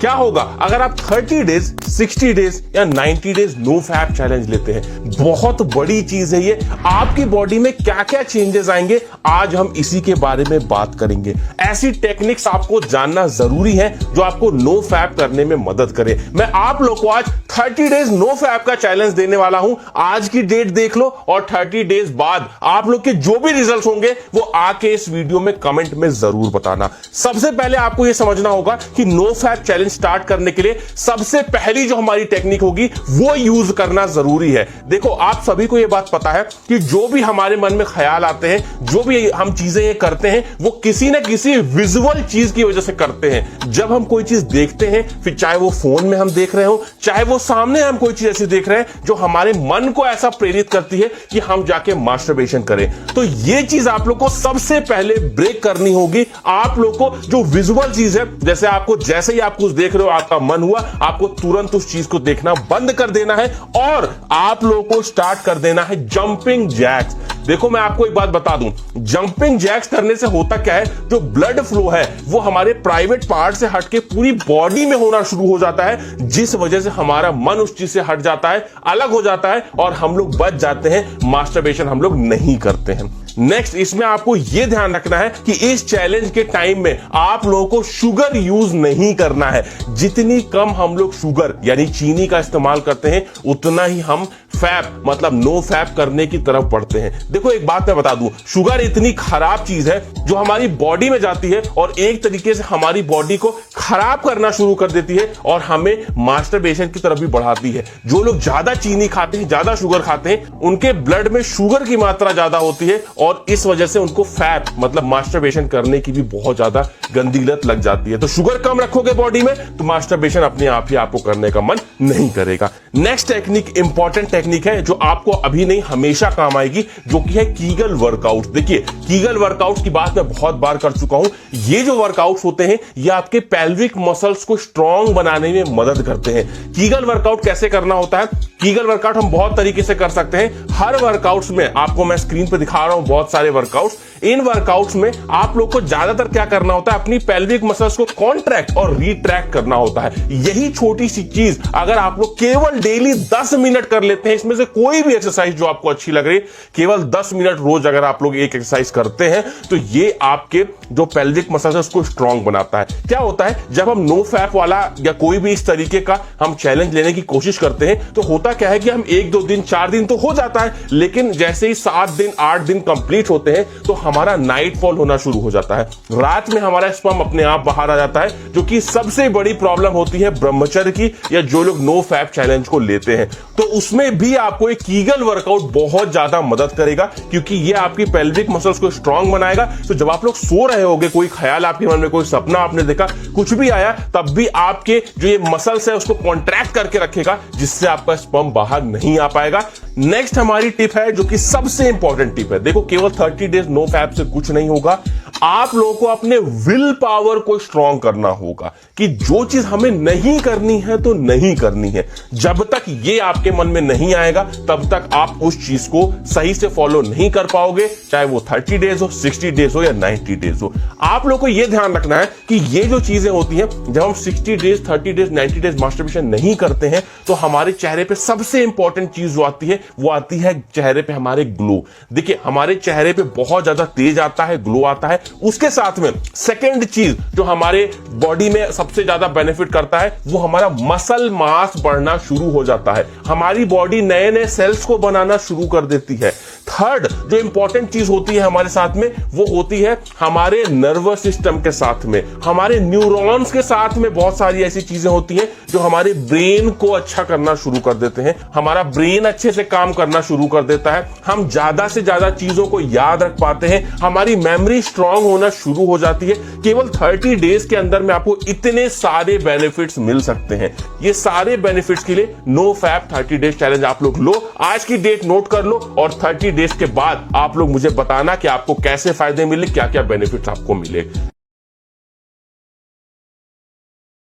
क्या होगा अगर आप 30 डेज, 60 डेज या 90 डेज नो फैप चैलेंज लेते हैं। बहुत बड़ी चीज है ये। आपकी बॉडी में क्या क्या चेंजेस आएंगे, आज हम इसी के बारे में बात करेंगे। ऐसी टेक्निक्स आपको जानना जरूरी है जो आपको नो फैप करने में मदद करे। मैं आप लोग को आज 30 डेज नो फैप का चैलेंज देने वाला हूं। आज की डेट देख लो और 30 डेज बाद आप लोग के जो भी रिजल्ट होंगे वो आके इस वीडियो में कमेंट में जरूर बताना। सबसे पहले आपको यह समझना होगा कि नो फैप चैलेंज स्टार्ट करने के लिए सबसे पहली जो हमारी टेक्निक होगी वो यूज करना जरूरी है। देखो, आप सभी को यह बात पता है कि जो भी हमारे मन में ख्याल आते हैं, जो भी हम चीजें ये करते हैं, वो किसी न किसी विजुअल चीज की वजह से करते हैं। जब हम कोई चीज देखते हैं, फिर चाहे वो फोन में हम देख रहे हो, चाहे वो सामने हम कोई चीज ऐसी देख रहे हैं जो हमारे मन को ऐसा प्रेरित करती है कि हम जाके मास्टरबेशन करें, तो ये चीज आप लोग को सबसे पहले ब्रेक करनी होगी। आप लोग को जो विजुअल चीज है, जैसे ही आप कुछ देख रहे हो, आपका मन हुआ, आपको तुरंत उस चीज को देखना बंद कर देना है और आप लोगों को स्टार्ट कर देना है जंपिंग जैक्स। देखो, मैं आपको एक बात बता दूं, जंपिंग जैक्स करने से होता क्या है, जो ब्लड फ्लो है वो हमारे प्राइवेट पार्ट से हटके पूरी बॉडी में होना शुरू हो जाता है, जिस वजह से हमारा मन उस चीज से हट जाता है, अलग हो जाता है और हम लोग बच जाते हैं। मास्टरबेशन हम लोग नहीं करते हैं। नेक्स्ट, इसमें आपको यह ध्यान रखना है कि इस चैलेंज के टाइम में आप लोगों को शुगर यूज नहीं करना है। जितनी कम हम लोग शुगर यानी चीनी का इस्तेमाल करते हैं, उतना ही हम फैप मतलब नो फैप करने की तरफ बढ़ते हैं। देखो, एक बात मैं बता दूं, शुगर इतनी खराब चीज है जो हमारी बॉडी में जाती है और एक तरीके से हमारी बॉडी को खराब करना शुरू कर देती है और हमें मास्टरबेशन की तरफ भी बढ़ाती है। जो लोग ज्यादा चीनी खाते हैं, ज्यादा शुगर खाते हैं, उनके ब्लड में शुगर की मात्रा ज्यादा होती है और इस वजह से उनको फैप मतलब मास्टरबेशन करने की भी बहुत ज्यादा गंदी लत लग जाती है। तो शुगर कम रखोगे बॉडी में तो मास्टरबेशन अपने आप ही आपको करने का मन नहीं करेगा। नेक्स्ट टेक्निक इंपॉर्टेंट टेक्निक है जो आपको अभी नहीं हमेशा काम आएगी, जो कि है कीगल वर्कआउट। देखिए, कीगल वर्कआउट की बात मैं बहुत बार कर चुका हूं। ये जो वर्कआउट होते हैं ये आपके पेल्विक मसल्स को स्ट्रांग बनाने में मदद करते हैं। कीगल वर्कआउट कैसे करना होता है? कीगल वर्कआउट हम बहुत तरीके से कर सकते हैं। हर वर्कआउट्स में आपको मैं स्क्रीन पर दिखा रहा हूं बहुत सारे वर्कआउट्स। इन वर्कआउट्स में आप लोग को ज्यादातर क्या करना होता है, अपनी पेल्विक मसल्स को कॉन्ट्रैक्ट और रिट्रैक्ट करना होता है। यही छोटी सी चीज अगर आप लोग केवल डेली 10 मिनट कर लेते हैं, इसमें से कोई भी एक्सरसाइज जो आपको अच्छी लग रही है, केवल 10 मिनट रोज अगर आप लोग एक एक्सरसाइज करते हैं तो ये आपके जो पेल्विक मसल्स है उसको स्ट्रांग बनाता है। क्या होता है, जब हम नो फैप वाला या कोई भी इस तरीके का हम चैलेंज लेने की कोशिश करते हैं तो होता क्या है कि हम 1, 2 दिन, 4 दिन तो हो जाता है, लेकिन जैसे ही 7 दिन, 8 दिन कंप्लीट होते हैं तो हमारा नाइट फॉल होना शुरू हो जाता है। रात में हमारा स्पर्म अपने आप बाहर आ जाता है, जो कि सबसे बड़ी प्रॉब्लम होती है ब्रह्मचर्य की या जो लोग नो फैप चैलेंज को लेते हैं। तो उसमें भी आपको एक कीगल वर्कआउट बहुत ज्यादा मदद करेगा, क्योंकि ये आपकी पेल्विक मसल्स को स्ट्रांग बनाएगा। तो जब आप लोग सो रहे होगे, कोई ख्याल आपके मन में, कोई सपना आपने देखा, कुछ भी आया, तब भी आपके जो ये मसल्स है उसको कॉन्ट्रैक्ट करके रखेगा, जिससे आपका स्पर्म बाहर नहीं आ पाएगा। नेक्स्ट हमारी टिप है जो कि सबसे इंपॉर्टेंट टिप है। देखो, केवल 30 डेज नो फैप से कुछ नहीं होगा। आप लोगों को अपने विल पावर को स्ट्रांग करना होगा कि जो चीज हमें नहीं करनी है तो नहीं करनी है। जब तक ये आपके मन में नहीं आएगा तब तक आप उस चीज को सही से फॉलो नहीं कर पाओगे, चाहे वो 30 डेज हो, 60 डेज हो या 90 डेज हो। आप लोगों को यह ध्यान रखना है कि ये जो चीजें होती हैं, जब हम 60 डेज, 30 डेज, 90 डेज मास्टरबेशन नहीं करते हैं तो हमारे चेहरे पे सबसे इंपॉर्टेंट चीज जो आती है वो आती है चेहरे पे हमारे ग्लो। देखिए, हमारे चेहरे पे बहुत ज्यादा तेज आता है, ग्लो आता है। उसके साथ में सेकंड चीज जो हमारे बॉडी में सबसे ज्यादा बेनिफिट करता है वो हमारा मसल मास बढ़ना शुरू हो जाता है। हमारी बॉडी नए नए सेल्स को बनाना शुरू कर देती है। थर्ड जो इंपॉर्टेंट चीज होती है हमारे साथ में वो होती है हमारे नर्वस सिस्टम के साथ में, हमारे न्यूरॉन्स के साथ में बहुत सारी ऐसी चीजें होती हैं जो हमारे ब्रेन को अच्छा करना शुरू कर देते हैं। हमारा ब्रेन अच्छे से काम करना शुरू कर देता है, हम ज्यादा से ज्यादा चीजों को याद रख पाते हैं, हमारी मेमोरी स्ट्रांग होना शुरू हो जाती है। केवल 30 डेज के अंदर में आपको इतने सारे बेनिफिट्स मिल सकते हैं। ये सारे बेनिफिट्स के लिए नो फैप 30 डेज चैलेंज आप लोग लो। आज की डेट नोट कर लो और 30 डेज के बाद आप लोग मुझे बताना कि आपको कैसे फायदे मिले, क्या क्या बेनिफिट्स आपको मिले।